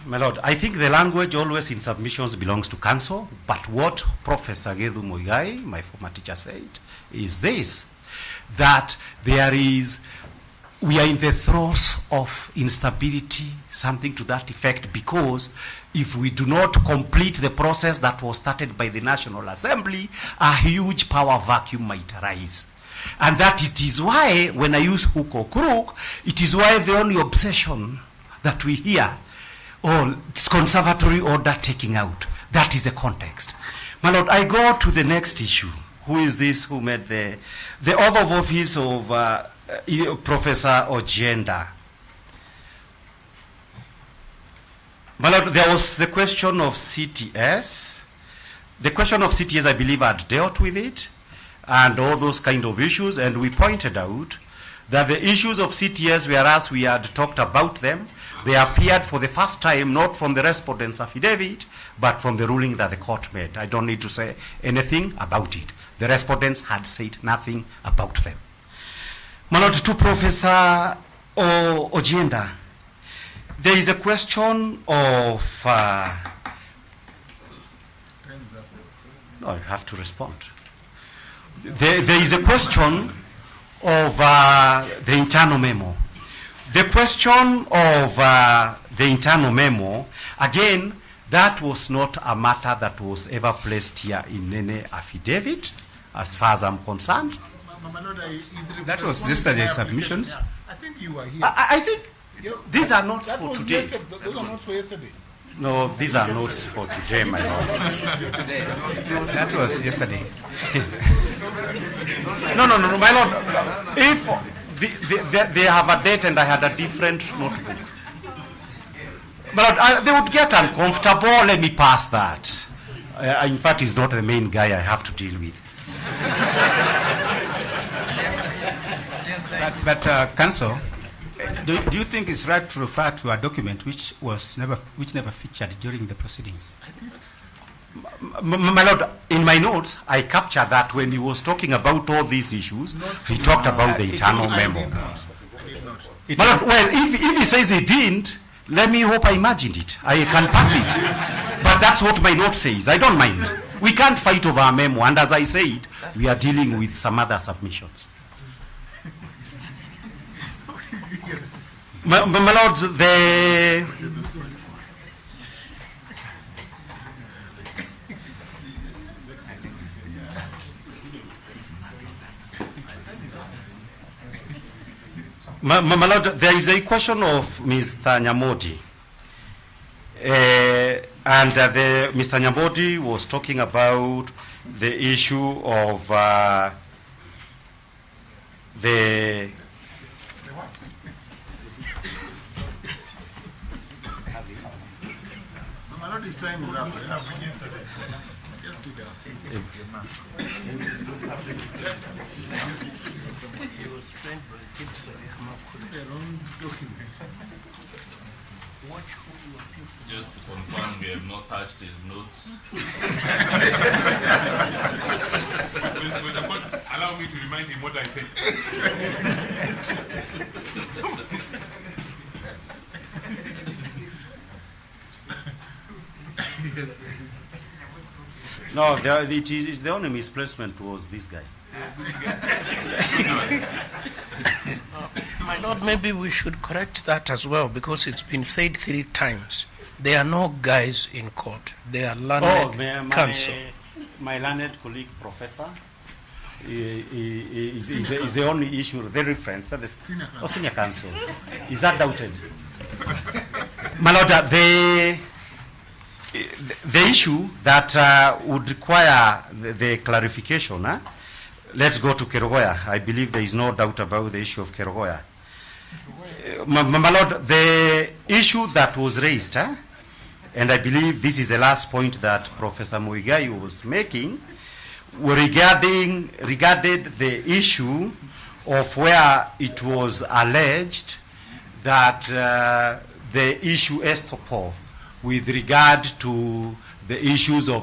My Lord, I think the language always in submissions belongs to council, but what Professor Gedhu Muigai, my former teacher, said is this, that we are in the throes of instability, something to that effect, because if we do not complete the process that was started by the National Assembly, a huge power vacuum might arise. And that it is why, when I use hook or crook, it is why the only obsession that we hear, it's conservatory order taking out. That is the context. My Lord, I go to the next issue. Who is this who made the oath of office of Professor Ojienda? My Lord, there was the question of CTS. The question of CTS, I believe, had dealt with it, and all those kind of issues, and we pointed out that the issues of CTS, whereas we had talked about them, they appeared for the first time not from the respondent's affidavit, but from the ruling that the court made. I don't need to say anything about it. The respondents had said nothing about them. My Lord, to Professor Ojienda, there is a question of... no, I have to respond. There is a question of the internal memo. The question of the internal memo, again, that was not a matter that was ever placed here in any affidavit, as far as I'm concerned. That was yesterday's submissions. Yeah. I think you were here. I think these are notes for today. Those are notes for yesterday. No, these are notes for today, my Lord. That was yesterday. No, my Lord. If they have a date and I had a different notebook, but they would get uncomfortable. Let me pass that. In fact, he's not the main guy I have to deal with. But counsel, do you think it's right to refer to a document which never featured during the proceedings? My Lord, in my notes, I captured that when he was talking about all these issues, he talked about the internal memo. My Lord, well, if he says he didn't, let me hope I imagined it. I can pass it. But that's what my note says. I don't mind. We can't fight over a memo. And as I said, we are dealing with some other submissions. My Lord, my Lord, there is a question of Mr. Nyamodi. And Mr. Nyamodi was talking about the issue of the... My Lord, this time is up. Yes, sit down. He was trained by kids, so he come up with Their own document. watch who you are people. Just to confirm, we have not touched his notes. With the court, allow me to remind him what I said. No, the only misplacement was this guy. My Lord, maybe we should correct that as well, because it's been said 3 times. There are no guys in court. They are learned counsel. My learned colleague, professor, is the only issue, the reference, the senior counsel. Is that doubted? My Lord, the issue that would require the clarification, let's go to Kerogoya. I believe there is no doubt about the issue of Kerogoya. My Lord, the issue that was raised, and I believe this is the last point that Professor Muigai was making, regarded the issue of where it was alleged that the issue estoppel with regard to the issues of